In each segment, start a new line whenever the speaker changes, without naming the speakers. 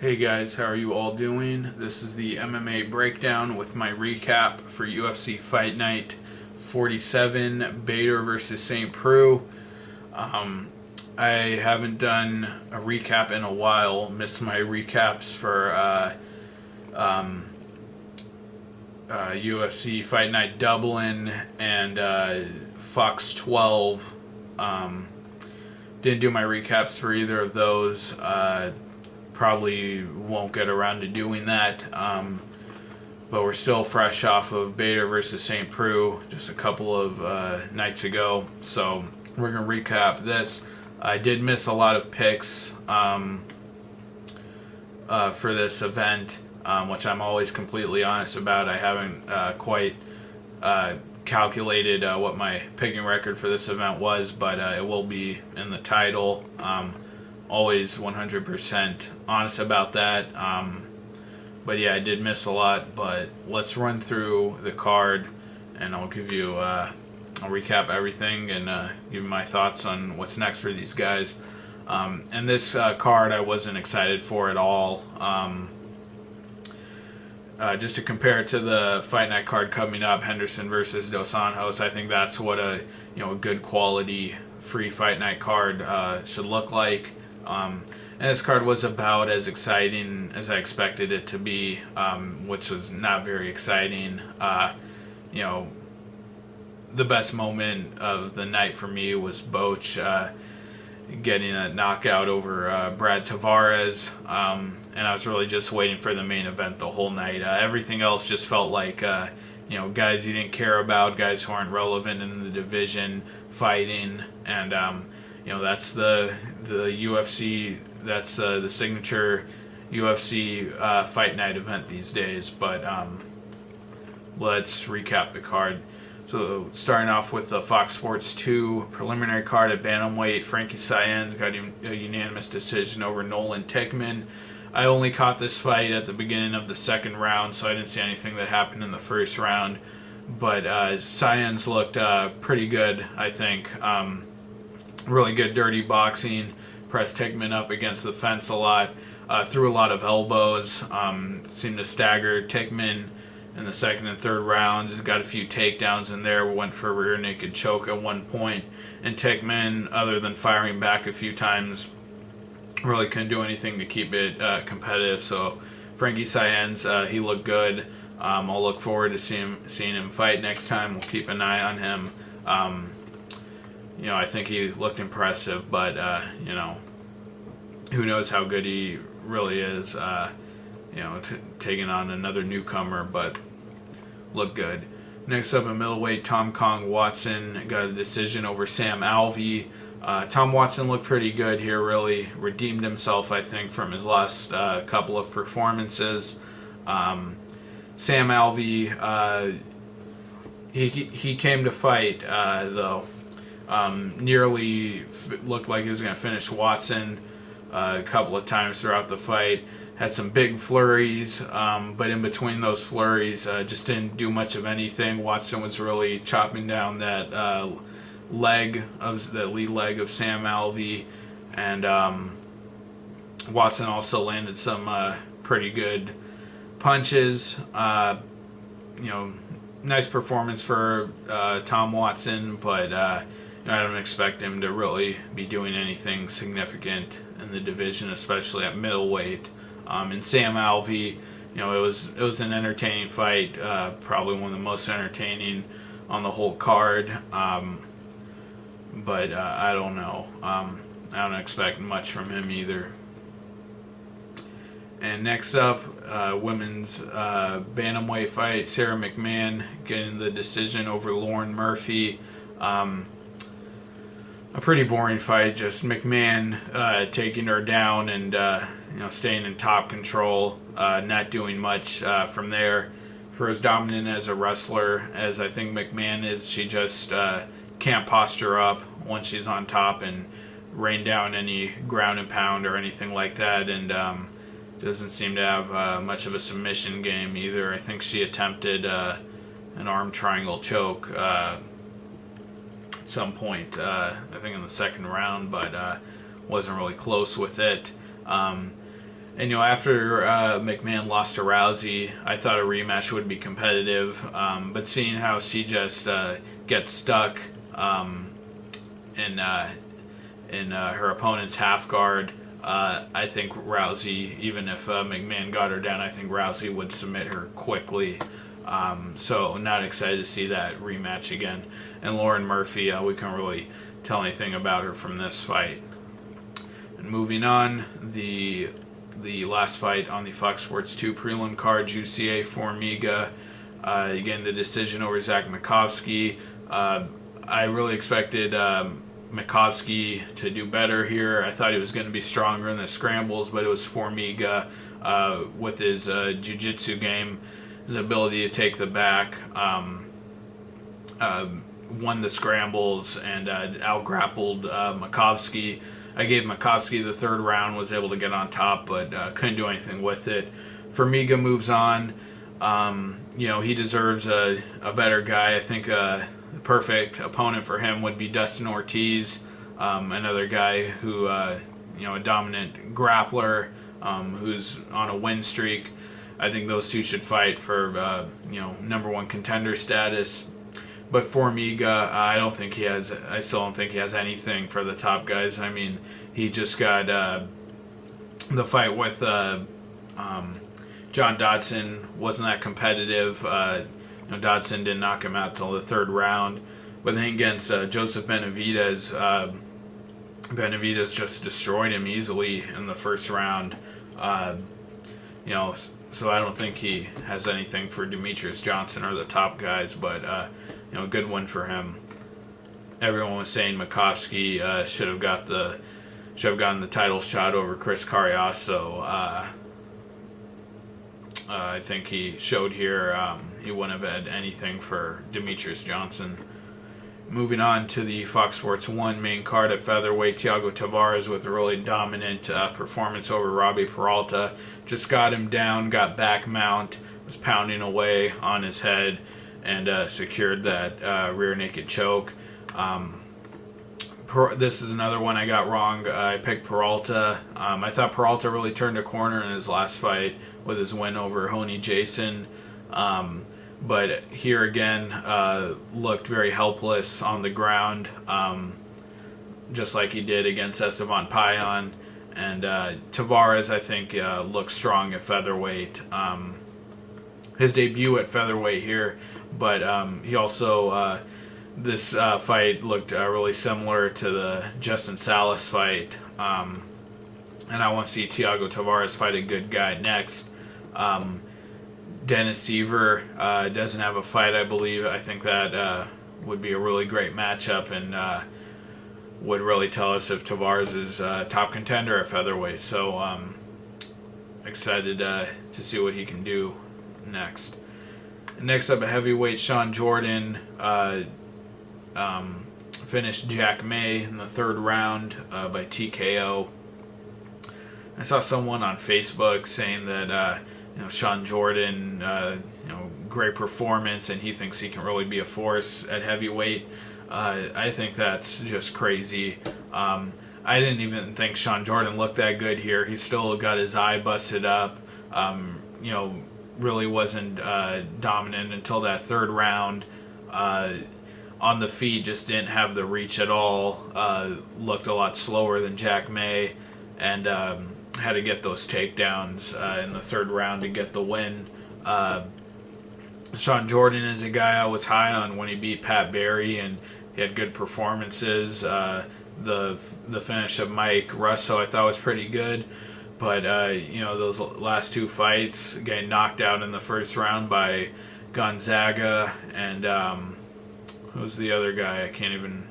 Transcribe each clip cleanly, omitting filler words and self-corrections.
Hey guys, how are you all doing? This is the MMA breakdown with my recap for UFC Fight Night 47, Bader versus St Preux. I haven't done a recap in a while. Missed my recaps for UFC Fight Night Dublin and Fox 12. Didn't do my recaps for either of those. Probably won't get around to doing that. But we're still fresh off of Bader versus St Preux just a couple of nights ago. So we're going to recap this. I did miss a lot of picks for this event, which I'm always completely honest about. I haven't quite calculated what my picking record for this event was, but it will be in the title. Always 100% honest about that. But yeah, I did miss a lot, but let's run through the card and I'll give you, I'll recap everything and give you my thoughts on what's next for these guys. And this card I wasn't excited for at all. Just to compare it to the Fight Night card coming up, Henderson versus Dos Anjos, I think that's what a good quality free Fight Night card should look like. And this card was about as exciting as I expected it to be, which was not very exciting. The best moment of the night for me was Boch getting a knockout over Brad Tavares, and I was really just waiting for the main event the whole night. Everything else just felt like guys you didn't care about, guys who aren't relevant in the division fighting, and that's the UFC. That's the signature UFC Fight Night event these days. But let's recap the card. So starting off with the Fox Sports 2 preliminary card at bantamweight, Frankie Saenz got a unanimous decision over Nolan Tickman. I only caught this fight at the beginning of the second round, so I didn't see anything that happened in the first round. But Saenz looked pretty good, I think. Really good dirty boxing. Pressed Tickman up against the fence a lot. Threw a lot of elbows. Seemed to stagger Tickman in the second and third rounds. Got a few takedowns in there. Went for a rear naked choke at one point. And Tickman, other than firing back a few times, really couldn't do anything to keep it competitive. So Frankie Saenz, he looked good. I'll look forward to seeing him fight next time. We'll keep an eye on him. I think he looked impressive, but who knows how good he really is. Taking on another newcomer, but looked good. Next up in middleweight, Tom Kong Watson got a decision over Sam Alvey. Tom Watson looked pretty good here, really redeemed himself, I think, from his last couple of performances. Sam Alvey, he came to fight, though. Nearly looked like he was going to finish Watson a couple of times throughout the fight. Had some big flurries, but in between those flurries, just didn't do much of anything. Watson was really chopping down that lead leg of Sam Alvey, and Watson also landed some pretty good punches. Nice performance for Tom Watson, but I don't expect him to really be doing anything significant in the division, especially at middleweight. And Sam Alvey, it was an entertaining fight, probably one of the most entertaining on the whole card. But I don't know. I don't expect much from him either. And next up, women's bantamweight fight, Sarah McMahon getting the decision over Lauren Murphy. A pretty boring fight, just McMahon taking her down and staying in top control, not doing much from there. For as dominant as a wrestler as I think McMahon is, she just can't posture up once she's on top and rain down any ground and pound or anything like that, and doesn't seem to have much of a submission game either. I think she attempted an arm triangle choke at some point, I think in the second round, but wasn't really close with it. And after McMahon lost to Rousey, I thought a rematch would be competitive. But seeing how she just gets stuck in her opponent's half guard, I think Rousey, even if McMahon got her down, I think Rousey would submit her quickly. So not excited to see that rematch again. And Lauren Murphy, we can't really tell anything about her from this fight. And moving on, the last fight on the Fox Sports 2 prelim card, UCA Formiga, again the decision over Zach Makovsky. I really expected Makovsky to do better here. I thought he was going to be stronger in the scrambles, but it was Formiga with his jiu-jitsu game, his ability to take the back, won the scrambles and out-grappled Makovsky. I gave Makovsky the third round, was able to get on top, but couldn't do anything with it. Formiga moves on. He deserves a better guy. I think the perfect opponent for him would be Dustin Ortiz, another guy who, a dominant grappler, who's on a win streak. I think those two should fight for, number one contender status. But Formiga, I still don't think he has anything for the top guys. I mean, he just got the fight with John Dodson wasn't that competitive. Dodson didn't knock him out till the third round. But then against Joseph Benavidez, Benavidez just destroyed him easily in the first round. So I don't think he has anything for Demetrius Johnson or the top guys, but good win for him. Everyone was saying Makovsky should have gotten the title shot over Chris Cariaso. I think he showed here he wouldn't have had anything for Demetrius Johnson. Moving on to the Fox Sports 1 main card at featherweight, Thiago Tavares with a really dominant performance over Robbie Peralta. Just got him down, got back mount, was pounding away on his head, and secured that rear naked choke. This is another one I got wrong. I picked Peralta. I thought Peralta really turned a corner in his last fight with his win over Honey Jason. But here again, looked very helpless on the ground, just like he did against Esteban Payan. And Tavares, I think, looks strong at featherweight. His debut at featherweight here, but he also, this fight looked really similar to the Justin Salas fight. And I want to see Thiago Tavares fight a good guy next. Dennis Seaver doesn't have a fight, I believe. I think that would be a really great matchup and would really tell us if Tavares is top contender at featherweight. So excited to see what he can do next. Next up, at heavyweight, Sean Jordan finished Jack May in the third round by TKO. I saw someone on Facebook saying that Sean Jordan, great performance, and he thinks he can really be a force at heavyweight. I think that's just crazy. I didn't even think Sean Jordan looked that good here. He still got his eye busted up. Really wasn't dominant until that third round. On the feet, just didn't have the reach at all. Looked a lot slower than Jack May, and had to get those takedowns in the third round to get the win. Sean Jordan is a guy I was high on when he beat Pat Barry, and he had good performances. The finish of Mike Russo I thought was pretty good, but those last two fights, getting knocked out in the first round by Gonzaga and who's the other guy? I can't even.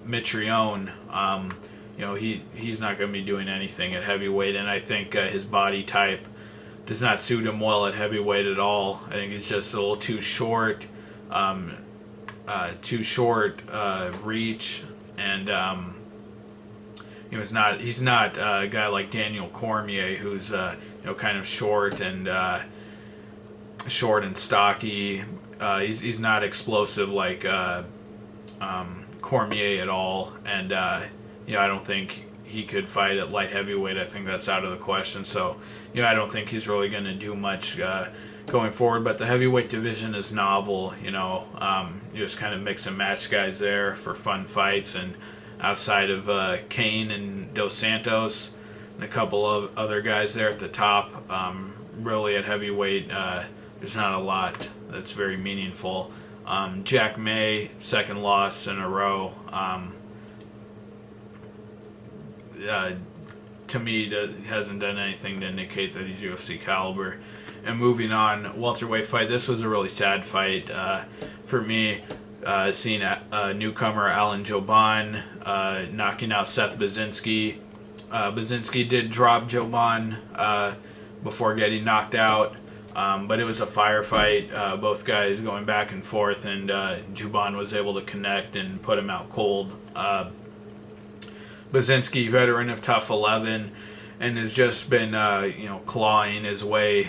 Mitrione. He's not going to be doing anything at heavyweight, and I think his body type does not suit him well at heavyweight at all. I think he's just a little too short, reach, and he's not a guy like Daniel Cormier, who's kind of short and stocky. He's not explosive like Cormier at all, and I don't think he could fight at light heavyweight. I think that's out of the question. So, I don't think he's really going to do much going forward. But the heavyweight division is novel. You just kind of mix and match guys there for fun fights. And outside of Kane and Dos Santos and a couple of other guys there at the top, really at heavyweight, there's not a lot that's very meaningful. Jack May, second loss in a row. To me, hasn't done anything to indicate that he's UFC caliber. And moving on, welterweight fight. This was a really sad fight for me. Seeing a newcomer, Alan Jouban, knocking out Seth Basinski. Basinski did drop Jouban before getting knocked out. But it was a firefight, both guys going back and forth, and Jouban was able to connect and put him out cold. Basinski, veteran of Tough 11, and has just been clawing his way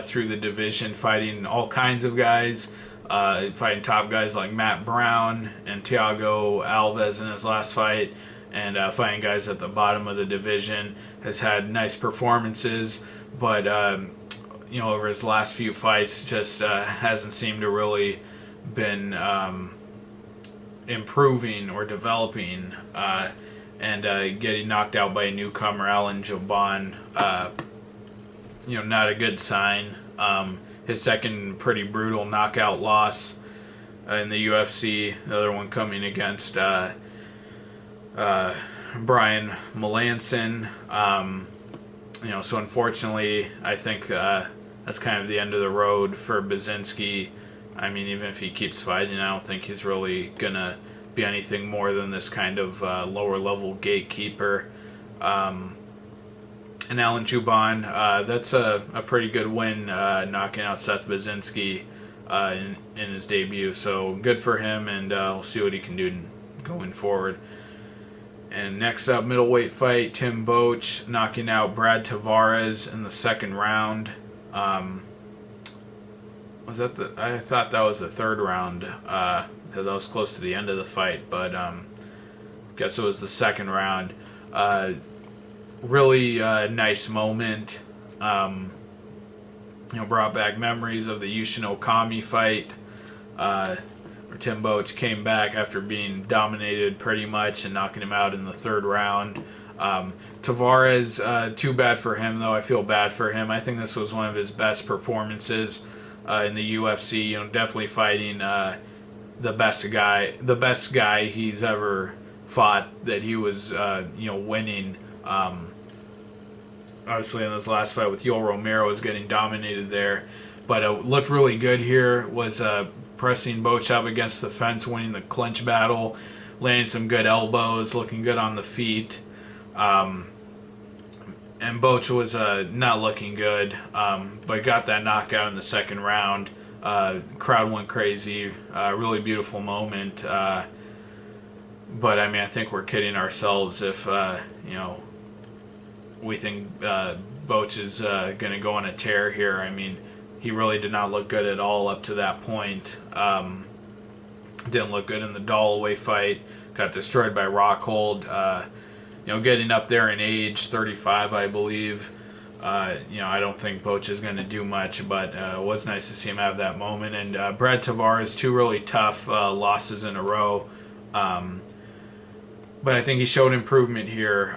through the division, fighting all kinds of guys, fighting top guys like Matt Brown and Thiago Alves in his last fight, and fighting guys at the bottom of the division. Has had nice performances, but over his last few fights, just hasn't seemed to really been improving or developing, and getting knocked out by a newcomer, Alan Jouban, not a good sign. His second pretty brutal knockout loss in the UFC, the other one coming against Brian Melanson. So unfortunately, I think that's kind of the end of the road for Basinski. I mean, even if he keeps fighting, I don't think he's really going to be anything more than this kind of lower-level gatekeeper. And Alan Jouban, that's a pretty good win, knocking out Seth Basinski in his debut. So good for him, and we'll see what he can do going forward. And next up, middleweight fight, Tim Boetsch knocking out Brad Tavares in the second round. I thought that was the third round. So that was close to the end of the fight, but guess it was the second round. Really nice moment. Brought back memories of the Yushin Okami fight, where Tim Boetsch came back after being dominated pretty much and knocking him out in the third round. Tavares, too bad for him though. I feel bad for him. I think this was one of his best performances in the UFC. Definitely fighting the best guy he's ever fought. That he was winning. Obviously, in his last fight with Yoel Romero, was getting dominated there, but it looked really good here. Was pressing Boetsch up against the fence, winning the clinch battle, landing some good elbows, looking good on the feet. And Boetsch was not looking good, but got that knockout in the second round. Crowd went crazy. Really beautiful moment. But I mean, I think we're kidding ourselves if we think Boetsch is going to go on a tear here. I mean, he really did not look good at all up to that point. Didn't look good in the Dalloway fight. Got destroyed by Rockhold. Getting up there in age, 35, I believe. I don't think Boetsch is going to do much, but it was nice to see him have that moment. And Brad Tavares, two really tough losses in a row. But I think he showed improvement here,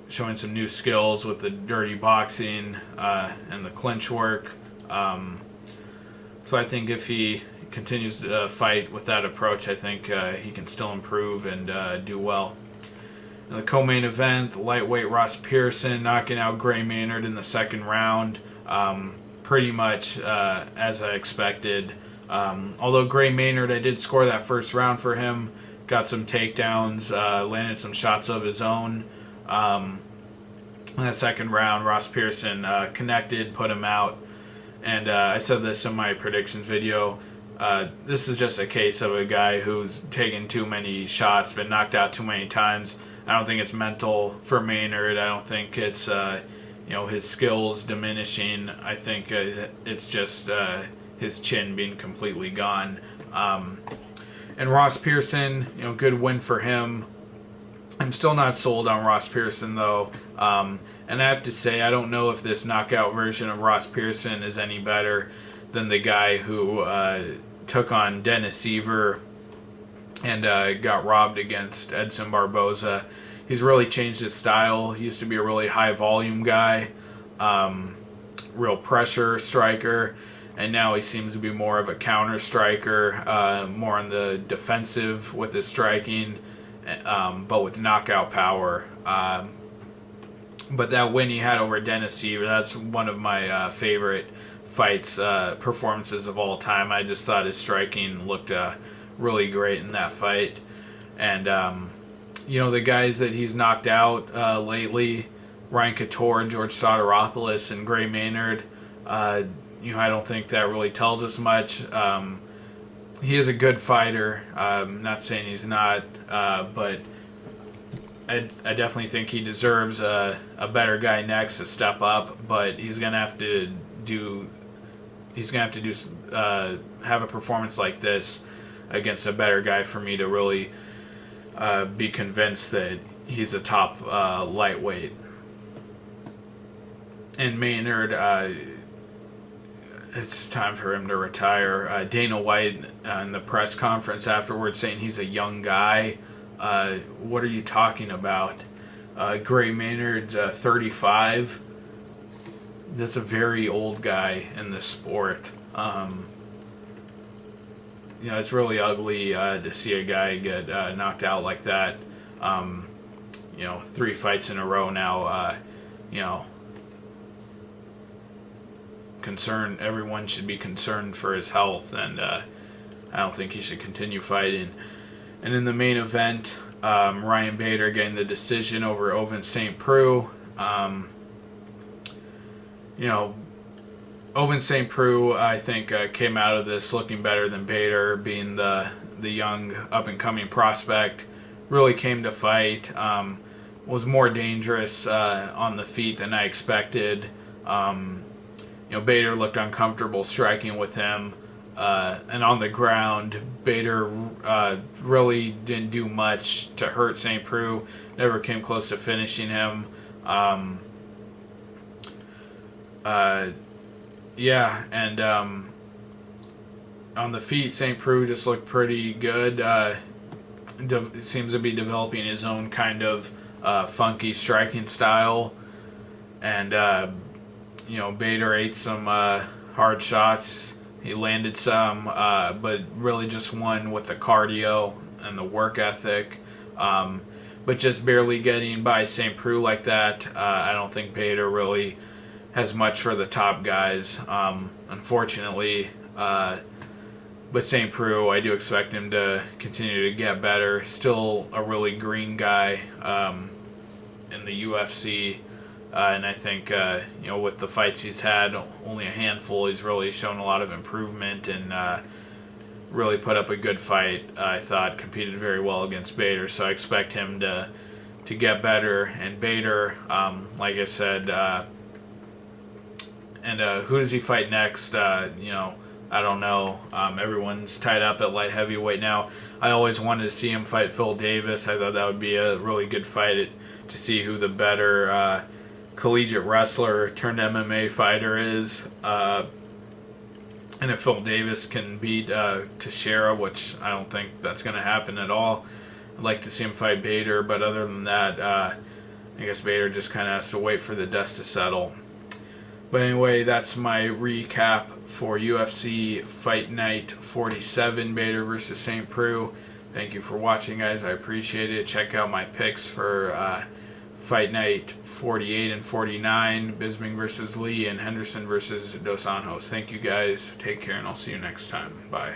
showing some new skills with the dirty boxing and the clinch work. So I think if he continues to fight with that approach, I think he can still improve and do well. In the co-main event, the lightweight Ross Pearson knocking out Gray Maynard in the second round, pretty much as I expected. Although Gray Maynard, I did score that first round for him, got some takedowns, landed some shots of his own. In that second round, Ross Pearson connected, put him out. And I said this in my predictions video. This is just a case of a guy who's taken too many shots, been knocked out too many times. I don't think it's mental for Maynard. I don't think it's his skills diminishing. I think it's just his chin being completely gone. And Ross Pearson, good win for him. I'm still not sold on Ross Pearson, though. And I have to say, I don't know if this knockout version of Ross Pearson is any better than the guy who took on Dennis Seaver and got robbed against Edson Barboza. He's really changed his style. He used to be a really high volume guy, real pressure striker, and now he seems to be more of a counter striker, more on the defensive with his striking, but with knockout power. But that win he had over Dennis Seaver, that's one of my favorite fights, performances of all time. I just thought his striking looked really great in that fight. And, the guys that he's knocked out lately, Ryan Couture, George Soteropoulos, and Gray Maynard, I don't think that really tells us much. He is a good fighter. I'm not saying he's not, but I definitely think he deserves a better guy next to step up. But he's gonna have to have a performance like this against a better guy for me to really be convinced that he's a top lightweight. And Maynard, it's time for him to retire. Dana White in the press conference afterwards saying he's a young guy. What are you talking about? Gray Maynard's 35. That's a very old guy in this sport. It's really ugly to see a guy get knocked out like that. 3 fights in a row now. Everyone should be concerned for his health, and I don't think he should continue fighting. And in the main event, Ryan Bader getting the decision over Ovince St Preux. Ovince St Preux, I think, came out of this looking better than Bader, being the young up-and-coming prospect. Really came to fight. Was more dangerous on the feet than I expected. Bader looked uncomfortable striking with him. And on the ground, Bader really didn't do much to hurt St Preux. Never came close to finishing him. On the feet, St Preux just looked pretty good. Seems to be developing his own kind of funky striking style. And, Bader ate some hard shots. He landed some, but really just won with the cardio and the work ethic. But just barely getting by St Preux like that, I don't think Bader really has much for the top guys, unfortunately. But St Preux, I do expect him to continue to get better. Still a really green guy in the UFC. And I think, with the fights he's had, only a handful, he's really shown a lot of improvement and really put up a good fight. I thought competed very well against Bader, so I expect him to get better. And Bader, like I said, who does he fight next? I don't know. Everyone's tied up at light heavyweight now. I always wanted to see him fight Phil Davis. I thought that would be a really good fight to see who the better collegiate wrestler turned MMA fighter is. And if Phil Davis can beat Teixeira, which I don't think that's going to happen at all, I'd like to see him fight Bader. But other than that, I guess Bader just kind of has to wait for the dust to settle. But anyway, that's my recap for UFC Fight Night 47, Bader versus St Preux. Thank you for watching, guys. I appreciate it. Check out my picks for Fight Night 48 and 49, Bisping versus Lee, and Henderson versus Dos Anjos. Thank you, guys. Take care, and I'll see you next time. Bye.